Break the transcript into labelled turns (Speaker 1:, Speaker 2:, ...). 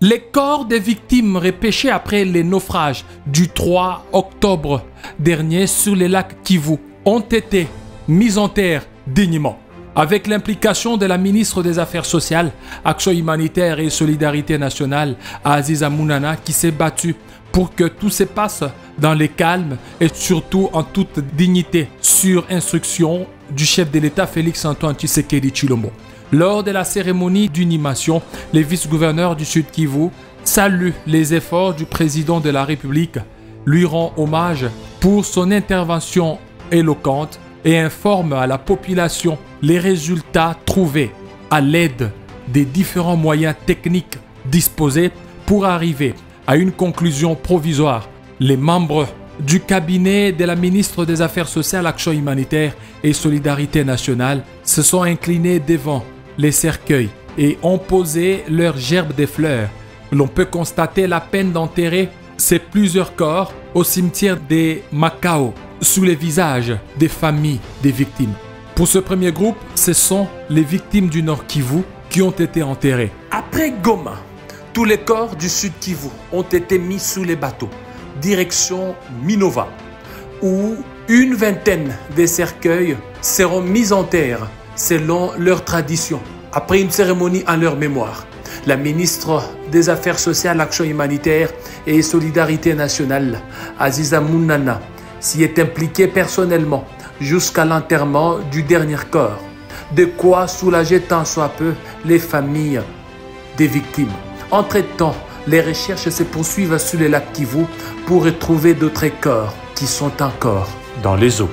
Speaker 1: Les corps des victimes repêchés après les naufrages du 3 octobre dernier sur les lacs Kivu ont été mis en terre dignement. Avec l'implication de la ministre des Affaires sociales, Action humanitaire et solidarité nationale, Aziza Mounana, qui s'est battue pour que tout se passe dans le calme et surtout en toute dignité, sur instruction du chef de l'État Félix-Antoine Tshisekedi Tshilombo. Lors de la cérémonie d'inhumation, les vice-gouverneurs du Sud Kivu saluent les efforts du président de la République, lui rend hommage pour son intervention éloquente et informe à la population les résultats trouvés à l'aide des différents moyens techniques disposés pour arriver à une conclusion provisoire. Les membres du cabinet de la ministre des Affaires sociales, Action humanitaire et solidarité nationale se sont inclinés devant les cercueils et ont posé leurs gerbes de fleurs. L'on peut constater la peine d'enterrer ces plusieurs corps au cimetière de Makao sous les visages des familles des victimes. Pour ce premier groupe, ce sont les victimes du Nord Kivu qui ont été enterrées. Après Goma, tous les corps du Sud Kivu ont été mis sous les bateaux, direction Minova, où une vingtaine de cercueils seront mis en terre selon leur tradition, après une cérémonie en leur mémoire. La ministre des Affaires sociales, Action humanitaire et solidarité nationale, Aziza Mounana, s'y est impliquée personnellement jusqu'à l'enterrement du dernier corps. De quoi soulager tant soit peu les familles des victimes. Entre-temps, les recherches se poursuivent sur les lacs Kivu pour retrouver d'autres corps qui sont encore dans les eaux.